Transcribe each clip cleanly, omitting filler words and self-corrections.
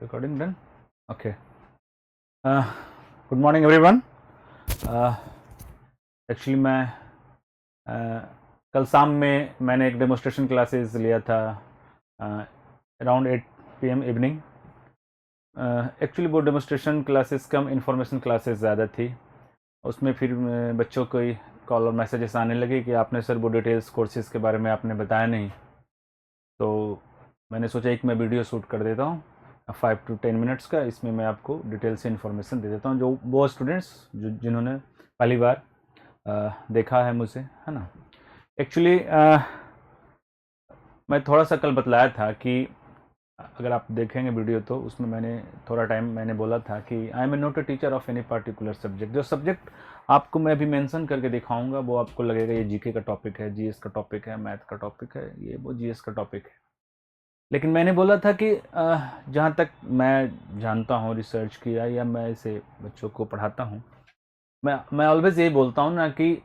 Recording done? Okay. Good morning everyone. Actually मैं कल शाम में मैंने एक डेमोस्ट्रेशन क्लासेस लिया था अराउंड 8 PM इवनिंग. एक्चुअली वो डेमोस्ट्रेशन क्लासेस कम इंफॉर्मेशन क्लासेस ज़्यादा थी. उसमें फिर बच्चों को कॉल और मैसेजेस आने लगे कि आपने सर वो डिटेल्स कोर्सेज के बारे में आपने बताया नहीं. तो मैंने सोचा एक मैं वीडियो शूट कर देता हूँ 5 to 10 मिनट्स का. इसमें मैं आपको डिटेल से इन्फॉर्मेशन दे देता हूँ जो वो स्टूडेंट्स जिन्होंने पहली बार देखा है मुझे, है ना. एक्चुअली मैं थोड़ा सा कल बतलाया था कि अगर आप देखेंगे वीडियो तो उसमें मैंने थोड़ा टाइम मैंने बोला था कि I am not a teacher of any particular subject. जो सब्जेक्ट आपको मैं अभी मेंशन करके दिखाऊंगा वो आपको लगेगा ये जीके का टॉपिक है, जीएस का टॉपिक है, मैथ का टॉपिक है, ये वो जीएस का टॉपिक है. लेकिन मैंने बोला था कि जहाँ तक मैं जानता हूँ, रिसर्च किया या मैं इसे बच्चों को पढ़ाता हूँ, मैं ऑलवेज यही बोलता हूँ ना कि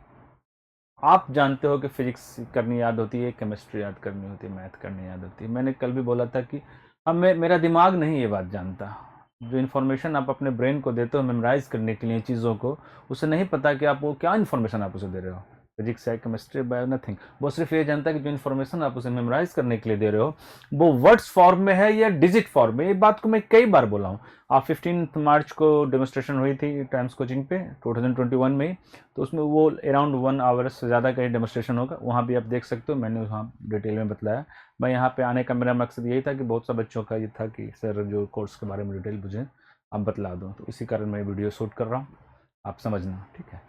आप जानते हो कि फिजिक्स करनी याद होती है, केमिस्ट्री याद करनी होती है, मैथ करनी याद होती है. मैंने कल भी बोला था कि मेरा दिमाग नहीं ये बात जानता. जो इन्फॉर्मेशन आप अपने ब्रेन को देते हो मेमोराइज करने के लिए चीज़ों को, उसे नहीं पता कि आप वो क्या इन्फॉर्मेशन आप उसे दे रहे हो. फिजिक्स है, केमिस्ट्री, बायो, नथिंग. वो सिर्फ ये जानता है कि जो इन्फॉर्मेशन आप उसे मेमोराइज करने के लिए दे रहे हो वो वर्ड्स फॉर्म में है या डिजिट फॉर्म में. ये बात को मैं कई बार बोला हूँ. आप 15 मार्च को डेमोस्ट्रेशन हुई थी टाइम्स कोचिंग पे 2021 में ही, तो उसमें वो अराउंड 1 आवर से ज़्यादा का ही डेमोस्ट्रेशन होगा. वहाँ भी आप देख सकते हो, मैंने वहाँ डिटेल में बताया. मैं यहाँ पे आने का मेरा मकसद यही था कि बहुत सा बच्चों का ये था कि सर जो कोर्स के बारे में डिटेल मुझे आप बतला दो. तो इसी कारण मैं वीडियो शूट कर रहा हूँ, आप समझना, ठीक है.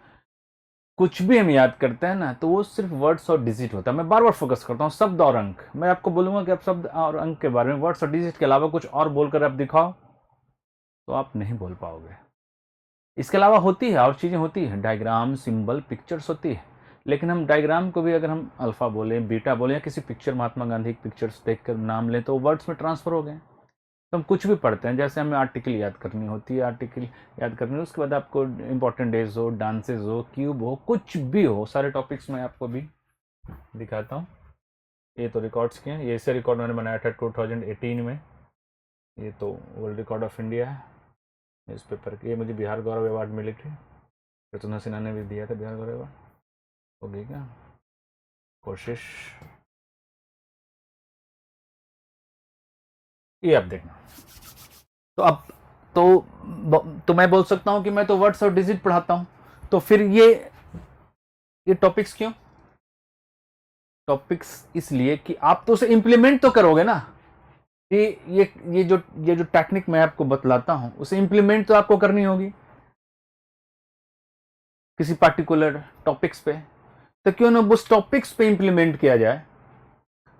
कुछ भी हम याद करते हैं ना तो वो सिर्फ वर्ड्स और डिजिट होता है. मैं बार बार फोकस करता हूँ शब्द और अंक. मैं आपको बोलूँगा कि आप शब्द और अंक के बारे में वर्ड्स और डिजिट के अलावा कुछ और बोलकर आप दिखाओ तो आप नहीं बोल पाओगे. इसके अलावा होती है और चीज़ें होती है, डायग्राम, सिंबल, पिक्चर्स होती है. लेकिन हम डायग्राम को भी अगर हम अल्फ़ा बोलें, बीटा बोलें या किसी पिक्चर, महात्मा गांधी की पिक्चर्स देख कर नाम लें तो वर्ड्स में ट्रांसफ़र हो गए. तो हम कुछ भी पढ़ते हैं, जैसे हमें आर्टिकल याद करनी होती है, आर्टिकल याद करनी है, उसके बाद आपको इंपॉर्टेंट डेज हो, डांसेज हो, क्यूब हो, कुछ भी हो, सारे टॉपिक्स मैं आपको भी दिखाता हूँ. ये तो रिकॉर्ड्स के हैं. ये इसे रिकॉर्ड मैंने बनाया था 2018 में. ये तो वर्ल्ड रिकॉर्ड ऑफ इंडिया है न्यूज़पेपर की. ये मुझे बिहार गौरव अवार्ड मिली थी, प्रचुना सिन्हा ने भी दिया था बिहार गौरव अवार्ड. होगी क्या कोशिश, ये आप देखना. तो अब तो मैं बोल सकता हूँ कि मैं तो वर्ड्स और डिजिट पढ़ाता हूँ. तो फिर ये टॉपिक्स क्यों? टॉपिक्स इसलिए कि आप तो उसे इंप्लीमेंट तो करोगे ना. ये ये जो टेक्निक मैं आपको बतलाता हूँ उसे इंप्लीमेंट तो आपको करनी होगी किसी पार्टिकुलर टॉपिक्स पे. तो क्यों ना उस टॉपिक्स पे इंप्लीमेंट किया जाए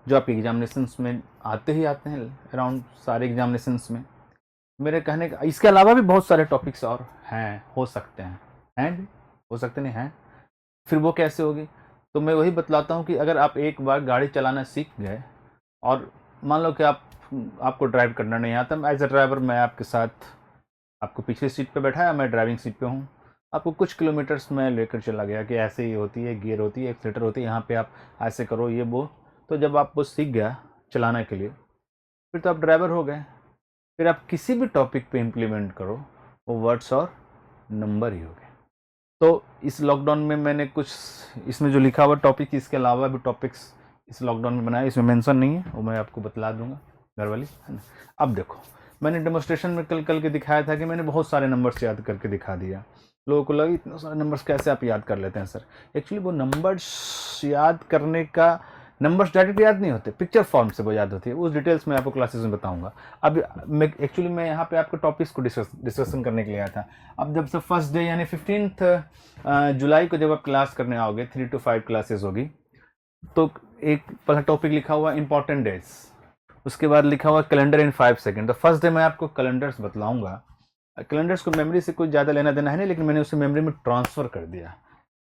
जो आप एग्जामिनेशंस में आते ही आते हैं, अराउंड सारे एग्जामिनेशंस में. मेरे कहने का इसके अलावा भी बहुत सारे टॉपिक्स और हैं, हो सकते हैं भी, हो सकते नहीं हैं. फिर वो कैसे होगी? तो मैं वही बतलाता हूँ कि अगर आप एक बार गाड़ी चलाना सीख गए और मान लो कि आपको ड्राइव करना नहीं आता, एज अ ड्राइवर मैं आपके साथ आपको पिछली सीट पे बैठाया, मैं ड्राइविंग सीट पे हूँ, आपको कुछ किलोमीटर्स में लेकर चला गया कि ऐसे ही होती है, गियर होती है, एक्सीलेटर होती है, यहाँ पे आप ऐसे करो, ये वो. तो जब आप वो सीख गया चलाने के लिए फिर तो आप ड्राइवर हो गए. फिर आप किसी भी टॉपिक पे इम्प्लीमेंट करो वो वर्ड्स और नंबर ही हो गए. तो इस लॉकडाउन में मैंने कुछ इसमें जो लिखा हुआ टॉपिक, इसके अलावा भी टॉपिक्स इस लॉकडाउन में बनाया, इसमें मेंशन नहीं है, वो मैं आपको बतला दूंगा घर वाली, है ना. अब देखो, मैंने डेमोस्ट्रेशन में कल के दिखाया था कि मैंने बहुत सारे नंबर्स याद करके दिखा दिया. लोगों को लगा इतने सारे नंबर्स कैसे आप याद कर लेते हैं सर. एक्चुअली वो नंबर्स याद करने का, नंबर्स डायरेक्ट याद नहीं होते, पिक्चर फॉर्म से वो याद होती है. उस डिटेल्स में आपको क्लासेस में बताऊंगा. अब मैं यहाँ पे आपको टॉपिक्स को डिस्कशन करने के लिए आया था. अब जब से फर्स्ट डे यानी 15 जुलाई को जब आप क्लास करने आओगे, 3 to 5 क्लासेस होगी, तो एक पहला टॉपिक लिखा हुआ इंपॉर्टेंट डेज, उसके बाद लिखा हुआ कैलेंडर इन 5 सेकेंड. तो फर्स्ट डे मैं आपको कैलेंडर्स बतलाऊंगा. कैलेंडर्स को मेमोरी से कुछ ज़्यादा लेना देना है नहीं, लेकिन मैंने उसे मेमोरी में ट्रांसफ़र कर दिया.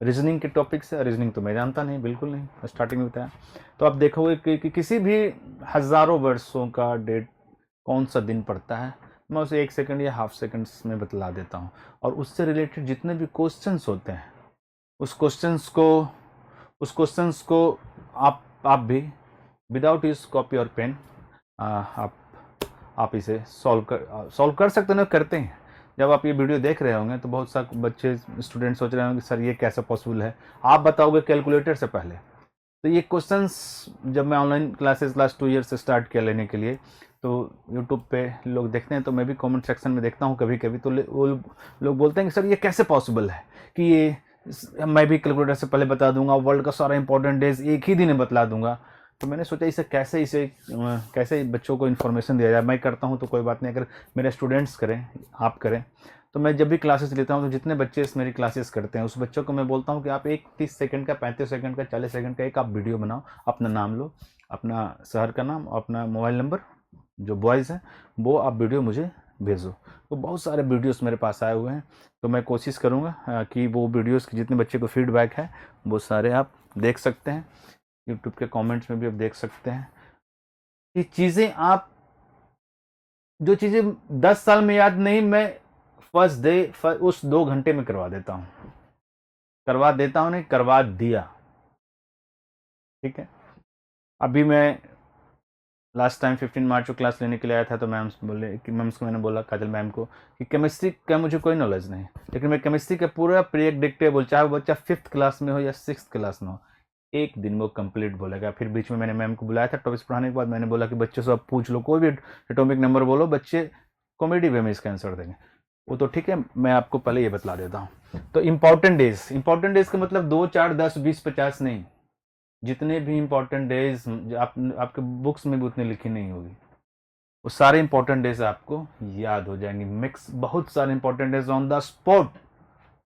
रीजनिंग के टॉपिक से, रीजनिंग तो मैं जानता नहीं, बिल्कुल नहीं, स्टार्टिंग में बताया. तो आप देखोगे कि किसी भी हज़ारों वर्षों का डेट कौन सा दिन पड़ता है, मैं उसे 1 सेकंड या हाफ सेकंड्स में बतला देता हूँ. और उससे रिलेटेड जितने भी क्वेश्चंस होते हैं उस क्वेश्चंस को आप भी विदाउट यूज कॉपी और पेन आप आप इसे सॉल्व कर सकते ना, करते हैं। जब आप ये वीडियो देख रहे होंगे तो बहुत सारे बच्चे स्टूडेंट सोच रहे होंगे सर ये कैसे पॉसिबल है, आप बताओगे कैलकुलेटर से पहले। तो ये क्वेश्चंस जब मैं ऑनलाइन क्लासेस लास्ट 2 ईयर से स्टार्ट किया लेने के लिए, तो यूट्यूब पे लोग देखते हैं, तो मैं भी कमेंट सेक्शन में देखता हूँ कभी कभी, तो वो लोग बोलते हैं कि सर ये कैसे पॉसिबल है कि ये मैं भी कैलकुलेटर से पहले बता दूंगा, वर्ल्ड का सारा इंपॉर्टेंट डेज एक ही दिन में बतला दूंगा। तो मैंने सोचा इसे कैसे बच्चों को इन्फॉर्मेशन दिया जाए। मैं करता हूँ तो कोई बात नहीं, अगर मेरे स्टूडेंट्स करें, आप करें, तो मैं जब भी क्लासेस लेता हूँ तो जितने बच्चे मेरी क्लासेस करते हैं उस बच्चों को मैं बोलता हूँ कि आप एक 30 सेकंड का, 35 सेकंड का, 40 सेकंड का एक आप वीडियो बनाओ, अपना नाम लो, अपना शहर का नाम, अपना मोबाइल नंबर, जो बॉयज़ हैं वो आप वीडियो मुझे भेजो। तो बहुत सारे वीडियोस मेरे पास आए हुए हैं, तो मैं कोशिश करूँगा कि वो वीडियोस के जितने बच्चे को फीडबैक है वो सारे आप देख सकते हैं, यूट्यूब के कमेंट्स में भी आप देख सकते हैं। ये चीज़ें आप, जो चीज़ें 10 साल में याद नहीं, मैं फर्स्ट डे उस 2 घंटे में करवा देता हूँ, नहीं, करवा दिया। ठीक है। अभी मैं लास्ट टाइम 15 मार्च को क्लास लेने के लिए आया था, तो मैम्स को मैंने बोला, काजल मैम को, कि केमिस्ट्री का मुझे कोई नॉलेज नहीं, लेकिन मैं केमिस्ट्री का पूरा प्रेडिक्टेबल, चाहे वो बच्चा 5th क्लास में हो या 6th क्लास में हो, एक दिन वो कंप्लीट बोलेगा। फिर बीच में मैंने मैम को बुलाया था टॉपिक्स पढ़ाने के बाद, मैंने बोला कि बच्चों से आप पूछ लो, कोई भी एटॉमिक नंबर बोलो, बच्चे कॉमेडी वे में इसका आंसर देंगे। वो तो ठीक है, मैं आपको पहले ये बतला देता हूँ। तो इंपॉर्टेंट डेज का मतलब 2, 4, 10, 20, 50 नहीं, जितने भी इंपॉर्टेंट डेज आपके बुक्स में भी उतनी लिखी नहीं होगी, वो सारे इंपॉर्टेंट डेज आपको याद हो जाएंगे। मिक्स बहुत सारे important days on the spot,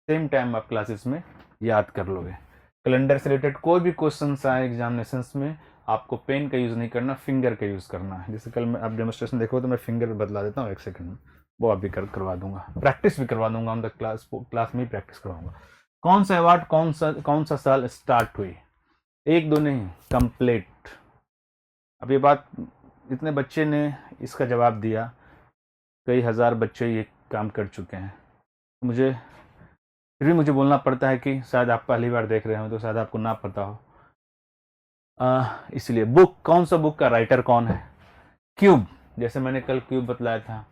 same time आप क्लासेस में याद कर लोगे। कैलेंडर से रिलेटेड कोई भी क्वेश्चन आए एग्जामिनेशंस में, आपको पेन का यूज़ नहीं करना, फिंगर का यूज़ करना है। जैसे कल मैं आप डेमोस्ट्रेशन देखो तो मैं फिंगर बदला देता हूँ 1 सेकंड में, वो आप भी करवा दूंगा, प्रैक्टिस भी करवा दूंगा ऑन द क्लास में ही प्रैक्टिस करवाऊंगा। कौन सा अवार्ड कौन सा साल स्टार्ट हुई, 1, 2 नहीं, कंप्लीट। अब ये बात इतने बच्चे ने इसका जवाब दिया, कई हज़ार बच्चे ये काम कर चुके हैं, फिर भी मुझे बोलना पड़ता है कि शायद आप पहली बार देख रहे हो तो शायद आपको ना पता हो। इसलिए कौन सा बुक का राइटर कौन है, क्यूब, जैसे मैंने कल क्यूब बतलाया था,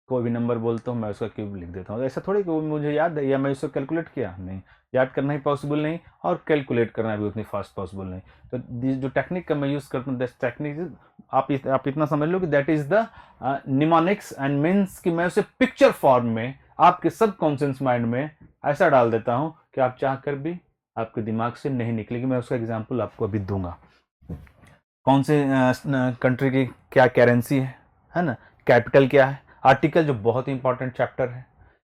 कोई भी नंबर बोलता हूँ मैं उसका क्यूब लिख देता हूँ। ऐसा थोड़ी कि वो मुझे याद है या मैं उसको कैलकुलेट किया, नहीं, याद करना ही पॉसिबल नहीं और कैलकुलेट करना भी उतनी फास्ट पॉसिबल नहीं। तो जो टेक्निक का मैं यूज़ करता हूँ, दैट टेक्निक आप इतना समझ लो कि that is the mnemonics and means कि मैं उसे पिक्चर फॉर्म में आपके सबकॉन्शियस माइंड में ऐसा डाल देता हूँ कि आप चाह कर भी आपके दिमाग से नहीं निकलेगी। मैं उसका एग्जाम्पल आपको अभी दूंगा। कौन से कंट्री की क्या करेंसी है ना, कैपिटल क्या है, आर्टिकल जो बहुत ही इंपॉर्टेंट चैप्टर है।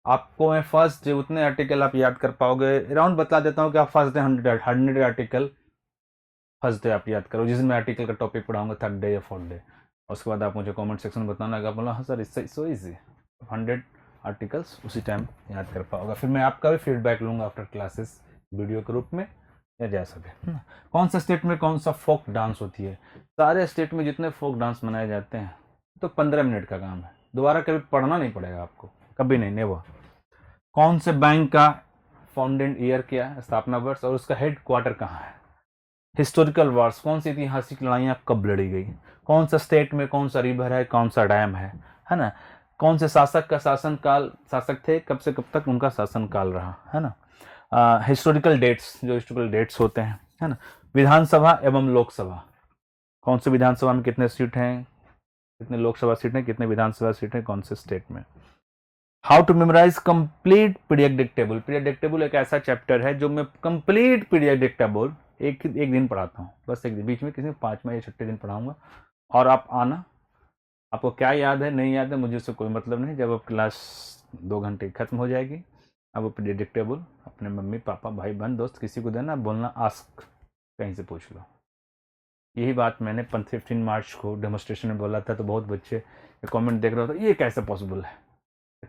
आपको मैं फर्स्ट डे उतने आर्टिकल आप याद कर पाओगे, अराउंड बता देता हूँ कि आप first day 100 article first day आप याद करो, जिस दिन मैं आर्टिकल का टॉपिक पढ़ाऊंगा 3rd डे या 4th डे। उसके बाद आप मुझे कमेंट सेक्शन में बताना, बोला हाँ सर इससे सो ईजी, 100 आर्टिकल्स उसी टाइम याद कर पाओगे। फिर मैं आपका भी फीडबैक लूँगा आफ्टर क्लासेस वीडियो के रूप में, या जैसा भी। कौन सा स्टेट में कौन सा फोक डांस होती है, सारे स्टेट में जितने फोक डांस मनाए जाते हैं तो 15 मिनट का काम है, दोबारा कभी पढ़ना नहीं पड़ेगा आपको, कभी नहीं, नेवर। कौन से बैंक का फाउंडेड ईयर क्या है, स्थापना वर्ष, और उसका हेड क्वार्टर कहाँ है। हिस्टोरिकल वार्स, कौन सी ऐतिहासिक लड़ाइयाँ कब लड़ी गई, कौन सा स्टेट में कौन सा रिवर है, कौन सा डैम है ना। कौन से शासक का शासक थे, कब से कब तक उनका शासन काल रहा, है ना। हिस्टोरिकल डेट्स, जो हिस्टोरिकल डेट्स होते हैं, है ना। विधानसभा एवं लोकसभा, कौन से विधानसभा में कितने सीट हैं, कितने लोकसभा सीट हैं, कितने विधानसभा सीट हैं, कौन से स्टेट में। How to memorise complete periodic table, periodic table एक ऐसा चैप्टर है जो मैं कंप्लीट पीरियडिक टेबल एक दिन पढ़ाता हूँ, बस एक दिन, बीच में किसी 5वें या 6ठे दिन पढ़ाऊंगा। और आप आना, आपको क्या याद है नहीं याद है मुझे उससे कोई मतलब नहीं, जब आप क्लास 2 घंटे खत्म हो जाएगी, अब वो पीरियडिक टेबल अपने मम्मी पापा भाई बहन दोस्त किसी को देना, बोलना आस्क, कहीं से पूछ लो। यही बात मैंने 15 मार्च को डेमोस्ट्रेशन में बोला था, तो बहुत बच्चे कमेंट देख रहे हो तो ये कैसे पॉसिबल है,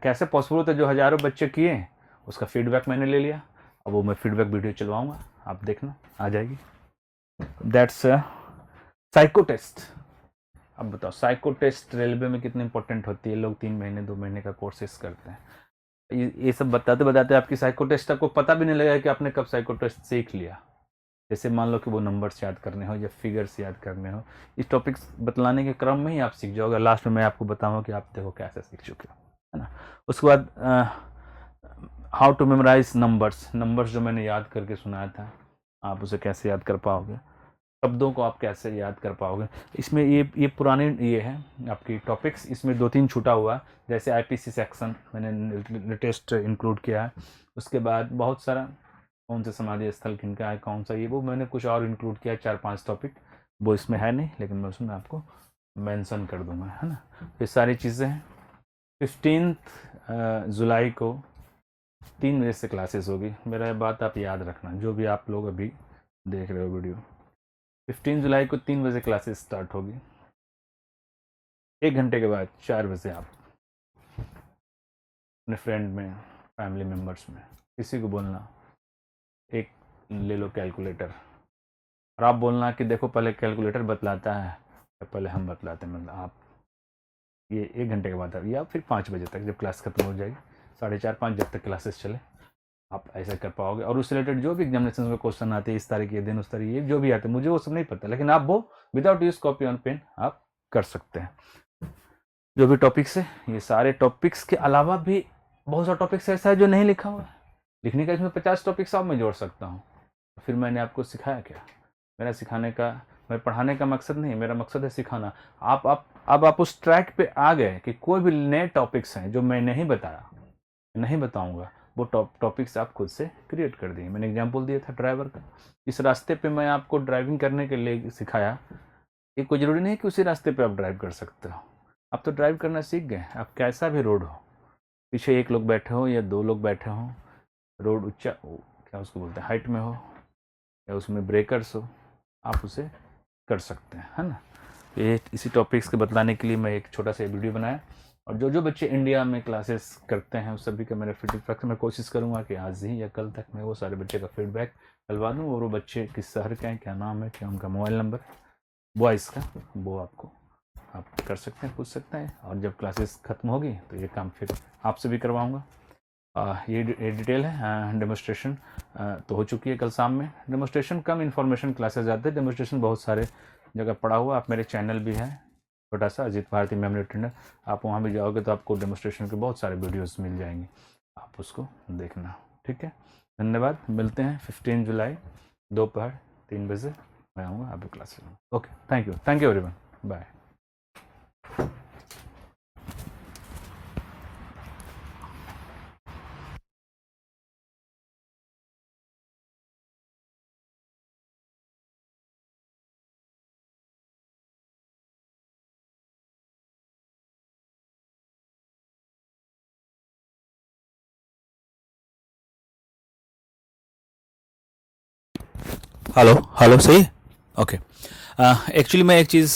कैसे पॉसिबल होता है, जो हज़ारों बच्चे किए उसका फीडबैक मैंने ले लिया, अब वो मैं फीडबैक वीडियो चलवाऊंगा, आप देखना आ जाएगी। That's psycho test. अब बताओ साइको टेस्ट रेलवे में कितनी इंपॉर्टेंट होती है, लोग 3 महीने 2 महीने का कोर्सेस करते हैं। ये सब बताते बताते आपकी साइको टेस्ट आपको पता भी नहीं लगेगा कि आपने कब साइको टेस्ट सीख लिया। जैसे मान लो कि वो नंबर्स याद करने हो या फिगर्स याद करने हो, इस टॉपिक्स बतलाने के क्रम में ही आप सीख जाओगे। लास्ट में मैं आपको बताऊंगा कि आप देखो कैसे सीख चुके हो, है ना। उसके बाद how to memorise numbers. Numbers जो मैंने याद करके सुनाया था, आप उसे कैसे याद कर पाओगे, शब्दों को आप कैसे याद कर पाओगे। इसमें ये पुराने ये है आपकी टॉपिक्स, इसमें 2-3 छूटा हुआ है। जैसे आईपीसी सेक्शन मैंने लेटेस्ट इंक्लूड किया है। उसके बाद बहुत सारा कौन से समाधि स्थल किनका है, कौन सा, ये वो मैंने कुछ और इंक्लूड किया 4-5 टॉपिक, वो इसमें है नहीं, लेकिन मैं उसमें आपको मेंशन कर दूंगा, है ना। ये सारी चीज़ें हैं। 15 जुलाई को 3 बजे से क्लासेस होगी। मेरा बात आप याद रखना, जो भी आप लोग अभी देख रहे हो वीडियो, 15 जुलाई को 3 बजे क्लासेस स्टार्ट होगी। 1 घंटे के बाद 4 बजे आप अपने फ्रेंड में, फैमिली मेम्बर्स में किसी को बोलना, एक ले लो कैलकुलेटर, और आप बोलना कि देखो पहले कैलकुलेटर बतलाता है या पहले हम बतलाते हैं। मतलब आप ये 1 घंटे के बाद या फिर 5 बजे तक, जब क्लास खत्म हो जाएगी, 4:30-5 जब तक क्लासेस चले, आप ऐसा कर पाओगे। और उससे रिलेटेड जो भी एग्जामिनेशन में क्वेश्चन आते हैं, इस तारीख के दिन, उस तारीख, ये जो भी आते हैं, मुझे वो सब नहीं पता, लेकिन आप वो without use copy on pen आप कर सकते हैं। जो भी टॉपिक्स है, ये सारे टॉपिक्स के अलावा भी बहुत सारा टॉपिक्स ऐसा है जो नहीं लिखा हुआ है। लिखने का इसमें 50 टॉपिक्स आप मैं जोड़ सकता हूँ। फिर मैंने आपको सिखाया क्या? मेरा सिखाने का, मैं पढ़ाने का मकसद नहीं, मेरा मकसद है सिखाना। अब आप उस ट्रैक पे आ गए कि कोई भी नए टॉपिक्स हैं जो मैं नहीं बताया, नहीं बताऊंगा, वो टॉपिक्स आप खुद से क्रिएट कर दिए। मैंने एग्जांपल दिया था ड्राइवर का। इस रास्ते पे मैं आपको ड्राइविंग करने के लिए सिखाया। ये कोई ज़रूरी नहीं कि उसी रास्ते पे आप ड्राइव कर सकते हो। आप तो ड्राइव करना सीख गए, आप कैसा भी रोड हो, पीछे 1 लोग बैठे हो या 2 लोग बैठे हो, रोड ऊंचा, क्या उसको बोलते हैं, हाइट में हो, या उसमें ब्रेकर्स हो, आप उसे कर सकते हैं, है ना। ये इसी टॉपिक्स के बतलाने के लिए मैं एक छोटा सा वीडियो बनाया। और जो जो बच्चे इंडिया में क्लासेस करते हैं उस सभी का मेरा फीडबैक मैं कोशिश करूंगा कि आज ही या कल तक मैं वो सारे बच्चे का फीडबैक डलवा दूँ, और वो बच्चे किस शहर के हैं, क्या नाम है, क्या उनका मोबाइल नंबर है, वॉइस का, वो आपको आप कर सकते हैं, पूछ सकते हैं। और जब क्लासेस ख़त्म होगी तो ये काम फिर आपसे भी करवाऊँगा। ये डिटेल है। डेमोस्ट्रेशन तो हो चुकी है कल शाम में। डेमोस्ट्रेशन कम इन्फॉर्मेशन क्लासेस आते हैं, डेमोस्ट्रेशन बहुत सारे जगह पड़ा हुआ। आप मेरे चैनल भी है छोटा सा, अजीत भारती मेमोरी ट्रेनर, आप वहाँ भी जाओगे तो आपको डेमोस्ट्रेशन के बहुत सारे वीडियोस मिल जाएंगे, आप उसको देखना। ठीक है, धन्यवाद। मिलते हैं 15 जुलाई दोपहर 3 बजे, मैं आऊँगा आपकी क्लास में। Okay, thank you everyone, bye. Hello hello, सही। ओके, एक्चुअली मैं एक चीज़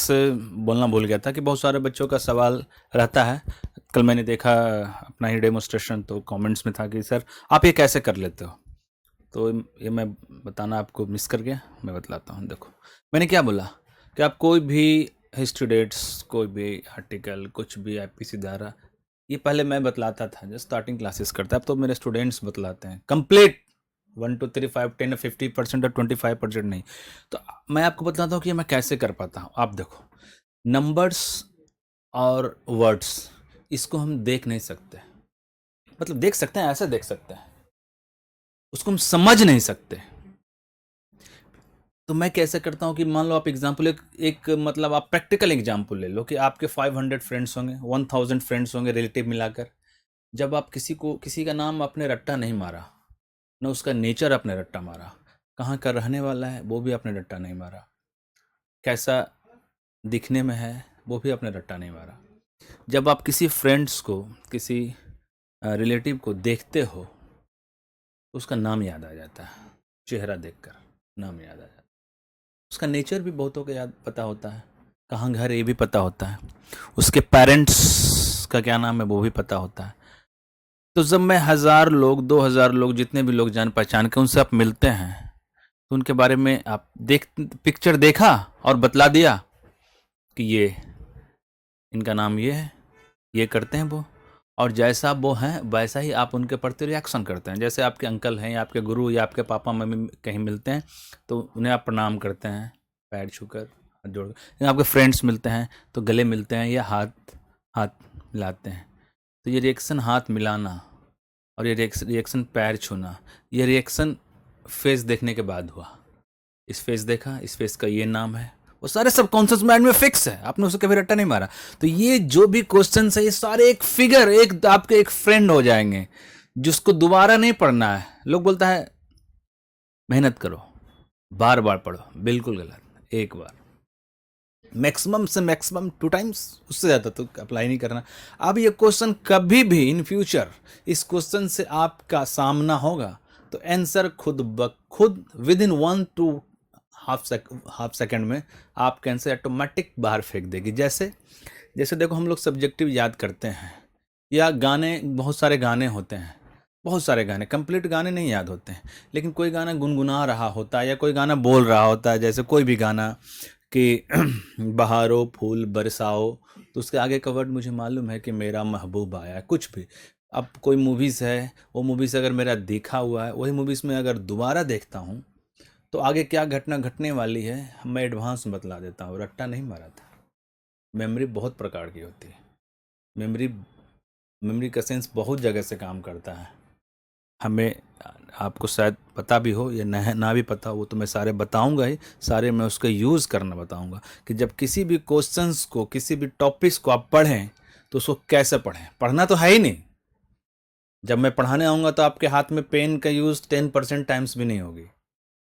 बोलना भूल गया था कि बहुत सारे बच्चों का सवाल रहता है। कल मैंने देखा अपना ही डेमोस्ट्रेशन, तो कमेंट्स में था कि सर आप ये कैसे कर लेते हो, तो ये मैं बताना आपको मिस कर गया, मैं बतलाता हूँ। देखो, मैंने क्या बोला कि आप कोई भी हिस्ट्री डेट्स, कोई भी आर्टिकल, कुछ भी आईपीसी धारा, ये पहले मैं बतलाता था जब स्टार्टिंग क्लासेस करता, अब तो मेरे स्टूडेंट्स बतलाते हैं कंप्लीट 1 2 3 5 10 50% और 25% नहीं। तो मैं आपको बताता हूँ कि मैं कैसे कर पाता हूँ। आप देखो, नंबर्स और वर्ड्स, इसको हम देख नहीं सकते, मतलब देख सकते हैं, ऐसे देख सकते हैं, उसको हम समझ नहीं सकते। तो मैं कैसे करता हूँ कि मान लो आप एग्जाम्पल एक मतलब आप प्रैक्टिकल एग्जाम्पल ले लो कि आपके 500 फ्रेंड्स होंगे, 1000 फ्रेंड्स होंगे रिलेटिव मिलाकर। जब आप किसी का नाम आपने रट्टा नहीं मारा, न उसका नेचर आपने रट्टा मारा, कहाँ का रहने वाला है वो भी आपने रट्टा नहीं मारा, कैसा दिखने में है वो भी आपने रट्टा नहीं मारा, जब आप किसी फ्रेंड्स को, किसी रिलेटिव को देखते हो तो उसका नाम याद आ जाता है, चेहरा देखकर नाम याद आ जाता है। उसका नेचर भी बहुतों को याद पता होता है, कहाँ घर है ये भी पता होता है, उसके पेरेंट्स का क्या नाम है वो भी पता होता है। तो जब मैं 1000 लोग, 2000 लोग, जितने भी लोग जान पहचान के उनसे आप मिलते हैं, तो उनके बारे में आप पिक्चर देखा और बतला दिया कि ये इनका नाम ये है, ये करते हैं वो, और जैसा वो हैं वैसा ही आप उनके प्रति रिएक्शन करते हैं। जैसे आपके अंकल हैं या आपके गुरु या आपके पापा मम्मी कहीं मिलते हैं तो उन्हें आप प्रणाम करते हैं पैर छूकर, हाथ जोड़कर। या आपके फ्रेंड्स मिलते हैं तो गले मिलते हैं या हाथ हाथ मिलाते हैं। तो ये रिएक्शन हाथ मिलाना और ये रिएक्शन पैर छूना, ये रिएक्शन फेस देखने के बाद हुआ। इस फेस देखा, इस फेस का ये नाम है, वो सारे सब कॉन्शियस माइंड में फिक्स है, आपने उसे कभी रट्टा नहीं मारा। तो ये जो भी क्वेश्चन है ये सारे एक फिगर, एक आपके एक फ्रेंड हो जाएंगे जिसको दोबारा नहीं पढ़ना है। लोग बोलता है मेहनत करो, बार बार पढ़ो, बिल्कुल गलत। एक बार, मैक्सिमम से मैक्सिमम 2 टाइम्स, उससे ज़्यादा तो अप्लाई नहीं करना। अब ये क्वेश्चन कभी भी इन फ्यूचर इस क्वेश्चन से आपका सामना होगा तो आंसर खुद ब खुद with in 1 to half second में आपका आंसर ऑटोमेटिक बाहर फेंक देगी। जैसे जैसे देखो, हम लोग सब्जेक्टिव याद करते हैं या गाने, बहुत सारे गाने होते हैं, बहुत सारे गाने, कंप्लीट गाने नहीं याद होते हैं, लेकिन कोई गाना गुनगुना रहा होता है या कोई गाना बोल रहा होता है, जैसे कोई भी गाना कि बहारो फूल बरसाओ, तो उसके आगे का वर्ड मुझे मालूम है कि मेरा महबूब आया, कुछ भी। अब कोई मूवीज़ है, वो मूवीज़ अगर मेरा देखा हुआ है, वही मूवीज़ में अगर दोबारा देखता हूँ तो आगे क्या घटना घटने वाली है मैं एडवांस में बतला देता हूँ, रट्टा नहीं मारा था। मेमोरी बहुत प्रकार की होती है, मेमोरी का सेंस बहुत जगह से काम करता है। हमें, आपको शायद पता भी हो या ना भी पता हो, तो मैं सारे बताऊंगा ही, सारे मैं उसका यूज़ करना बताऊंगा कि जब किसी भी क्वेश्चंस को, किसी भी टॉपिक्स को आप पढ़ें तो उसको कैसे पढ़ें। पढ़ना तो है ही नहीं, जब मैं पढ़ाने आऊँगा तो आपके हाथ में पेन का यूज़ 10% टाइम्स भी नहीं होगी।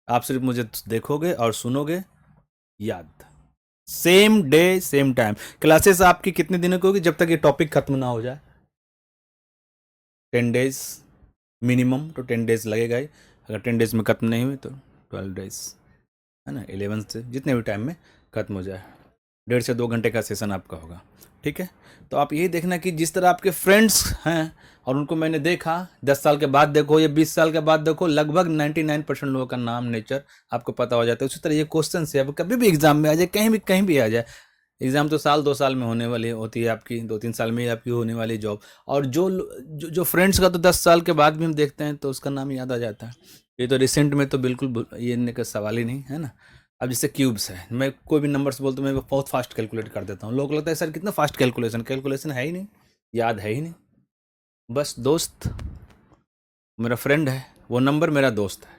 आप सिर्फ मुझे देखोगे और सुनोगे, याद। Same day same time. Classes आपकी कितने दिनों की होगी? जब तक ये टॉपिक खत्म ना हो जाए। 10 डेज मिनिमम, तो 10 डेज लगेगा ही। अगर 10 डेज में खत्म नहीं हुई तो 12 डेज, है ना, 11 से जितने भी टाइम में खत्म हो जाए। 1.5 से 2 घंटे का सेशन आपका होगा, ठीक है। तो आप यही देखना कि जिस तरह आपके फ्रेंड्स हैं और उनको मैंने देखा, 10 साल के बाद देखो या 20 साल के बाद देखो, लगभग 99% लोगों का नाम, नेचर आपको पता हो जाता है। उसी तरह ये क्वेश्चन से अब कभी भी एग्जाम में आ जाए, कहीं भी आ जाए, एग्ज़ाम तो 1-2 साल में होने वाली होती है आपकी, 2-3 साल में ही आपकी होने वाली जॉब। और जो फ्रेंड्स का तो 10 साल के बाद भी हम देखते हैं तो उसका नाम याद आ जाता है। ये तो रिसेंट में तो बिल्कुल ये का सवाल ही नहीं है ना। अब जैसे क्यूब्स है, मैं कोई भी नंबर्स बोलता हूँ मैं बहुत फास्ट कैलकुलेट कर देता हूँ। लोगों को लगता है सर कितना फास्ट कैलकुलेशन है ही नहीं, याद है ही नहीं। बस दोस्त मेरा फ्रेंड है, वो नंबर मेरा दोस्त है,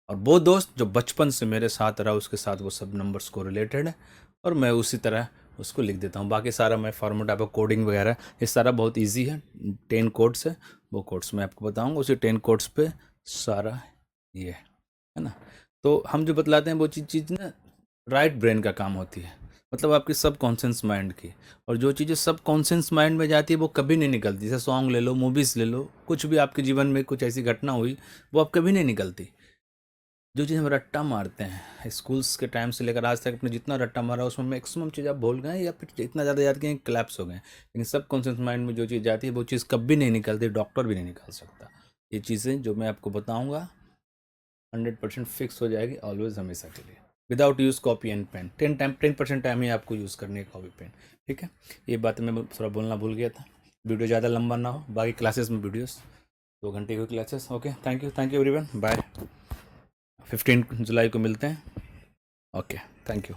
और वो दोस्त जो बचपन से मेरे साथ रहा, उसके साथ वो सब नंबर्स को रिलेटेड है, और मैं उसी तरह उसको लिख देता हूँ। बाकी सारा मैं फॉर्मेट, आपको कोडिंग वगैरह ये सारा बहुत इजी है। 10 कोड्स है, वो कोड्स मैं आपको बताऊँगा, उसी 10 कोड्स पे सारा ये है ना। तो हम जो बतलाते हैं वो चीज़ ना राइट ब्रेन का काम होती है, मतलब आपकी सब कॉन्शियस माइंड की। और जो चीज़ें सब कॉन्शियस माइंड में जाती है वो कभी नहीं निकलती। जैसे सॉन्ग ले लो, मूवीज़ ले लो, कुछ भी आपके जीवन में कुछ ऐसी घटना हुई वो आप कभी नहीं निकलती। जो चीज़ हम रट्टा मारते हैं स्कूल्स के टाइम से लेकर आज तक, अपने जितना रट्टा मारा उसमें मैक्सिमम चीज़ आप भूल गए या फिर इतना ज़्यादा याद किए क्लैप्स हो गए। लेकिन सब कॉन्शियस माइंड में जो चीज़ जाती है वो चीज़ कभी नहीं निकलती, डॉक्टर भी नहीं निकाल सकता। ये चीज़ें जो मैं आपको बताऊंगा 100% फिक्स हो जाएगी ऑलवेज, हमेशा के लिए, without use copy and pen. 10% time ही आपको यूज़ करनी है कॉपी पेन, ठीक है। ये बात मैं थोड़ा बोलना भूल गया था। वीडियो ज़्यादा लंबा ना हो, बाकी क्लासेस में वीडियोस 2 घंटे की classes. Okay, thank you everyone, bye. 15 जुलाई को मिलते हैं। Okay, thank you.